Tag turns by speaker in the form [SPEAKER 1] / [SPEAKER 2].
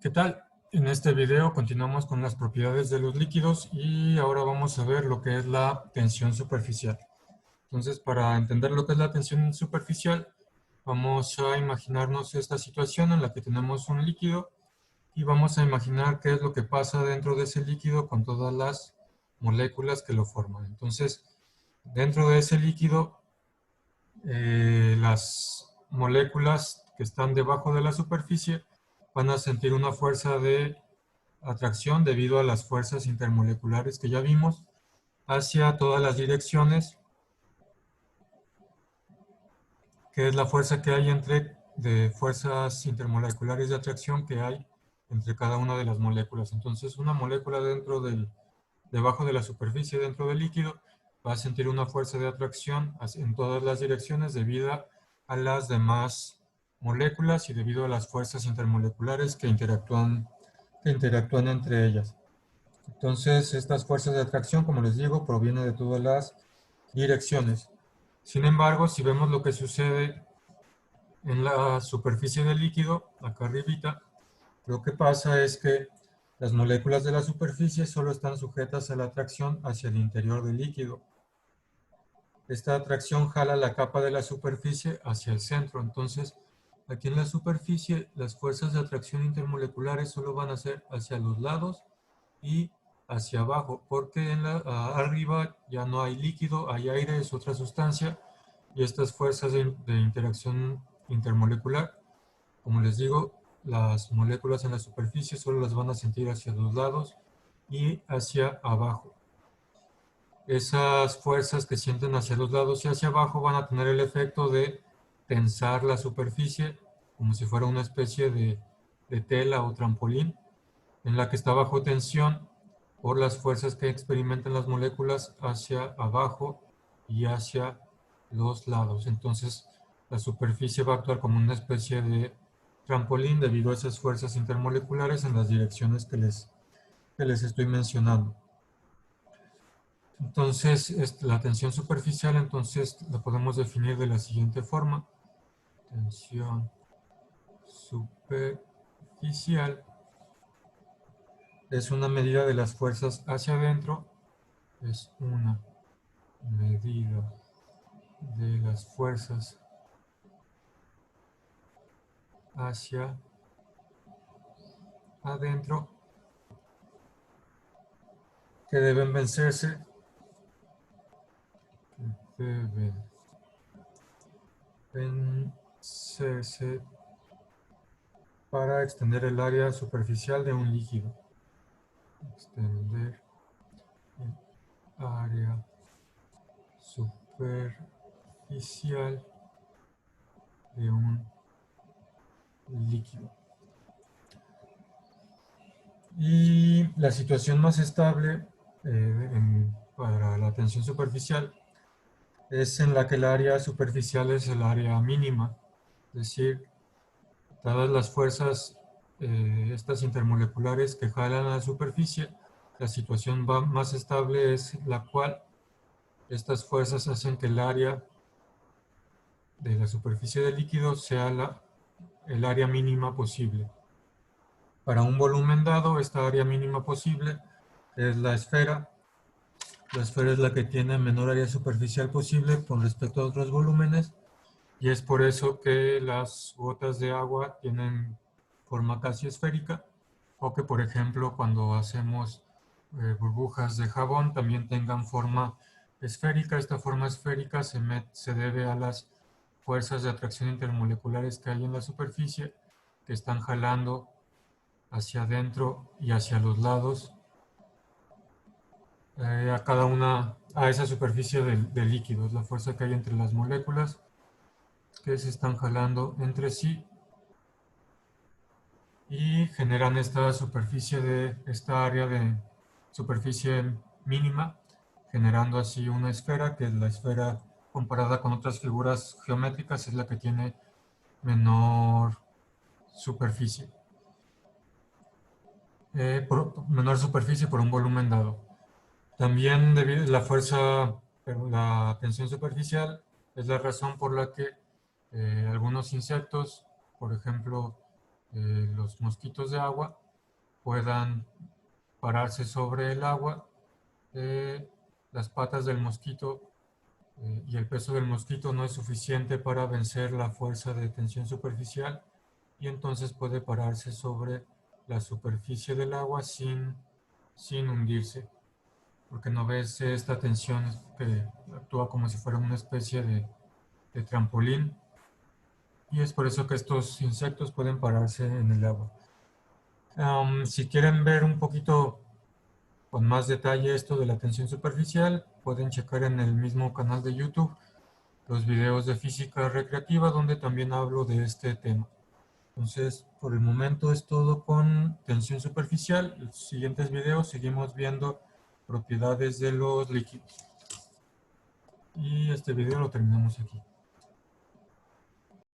[SPEAKER 1] ¿Qué tal? En este video continuamos con las propiedades de los líquidos y ahora vamos a ver lo que es la tensión superficial. Entonces, para entender lo que es la tensión superficial, vamos a imaginarnos esta situación en la que tenemos un líquido y vamos a imaginar qué es lo que pasa dentro de ese líquido con todas las moléculas que lo forman. Entonces, dentro de ese líquido, las moléculas que están debajo de la superficie van a sentir una fuerza de atracción debido a las fuerzas intermoleculares que ya vimos hacia todas las direcciones, que es la fuerza que hay de fuerzas intermoleculares de atracción que hay entre cada una de las moléculas. Entonces, una molécula debajo de la superficie, dentro del líquido, va a sentir una fuerza de atracción en todas las direcciones debido a las demás moléculas y debido a las fuerzas intermoleculares que interactúan entre ellas. Entonces, estas fuerzas de atracción, como les digo, provienen de todas las direcciones. Sin embargo, si vemos lo que sucede en la superficie del líquido, acá arribita, lo que pasa es que las moléculas de la superficie solo están sujetas a la atracción hacia el interior del líquido. Esta atracción jala la capa de la superficie hacia el centro. Entonces, aquí en la superficie, las fuerzas de atracción intermoleculares solo van a ser hacia los lados y hacia abajo, porque arriba ya no hay líquido, hay aire, es otra sustancia, y estas fuerzas de interacción intermolecular, como les digo, las moléculas en la superficie solo las van a sentir hacia los lados y hacia abajo. Esas fuerzas que sienten hacia los lados y hacia abajo van a tener el efecto de tensar la superficie como si fuera una especie de tela o trampolín en la que está bajo tensión por las fuerzas que experimentan las moléculas hacia abajo y hacia los lados. Entonces, la superficie va a actuar como una especie de trampolín debido a esas fuerzas intermoleculares en las direcciones que les estoy mencionando. Entonces, la tensión superficial, entonces, la podemos definir de la siguiente forma. Tensión superficial es una medida de las fuerzas hacia adentro, es una medida de las fuerzas hacia adentro que deben vencerse, para extender el área superficial de un líquido. Extender el área superficial de un líquido. Y la situación más estable para la tensión superficial es en la que el área superficial es el área mínima, es decir, dadas las fuerzas estas intermoleculares que jalan a la superficie, la situación más estable es la cual estas fuerzas hacen que el área de la superficie del líquido sea el área mínima posible. Para un volumen dado, esta área mínima posible es la esfera. La esfera es la que tiene menor área superficial posible con respecto a otros volúmenes, y es por eso que las gotas de agua tienen forma casi esférica, o que, por ejemplo, cuando hacemos burbujas de jabón también tengan forma esférica. Esta forma esférica se debe a las fuerzas de atracción intermoleculares que hay en la superficie, que están jalando hacia adentro y hacia los lados a esa superficie del líquido. Es la fuerza que hay entre las moléculas que se están jalando entre sí y generan esta área de superficie mínima, generando así una esfera, que es la esfera comparada con otras figuras geométricas, es la que tiene menor superficie. Menor superficie por un volumen dado. También debido a la tensión superficial es la razón por la que algunos insectos, por ejemplo, los mosquitos de agua puedan pararse sobre el agua. Las patas del mosquito y el peso del mosquito no es suficiente para vencer la fuerza de tensión superficial y entonces puede pararse sobre la superficie del agua sin hundirse, porque no ves esta tensión que actúa como si fuera una especie de trampolín, y es por eso que estos insectos pueden pararse en el agua. Si quieren ver un poquito con más detalle esto de la tensión superficial, pueden checar en el mismo canal de YouTube los videos de física recreativa donde también hablo de este tema. Entonces, por el momento es todo con tensión superficial. En los siguientes videos seguimos viendo propiedades de los líquidos. Y este video lo terminamos aquí.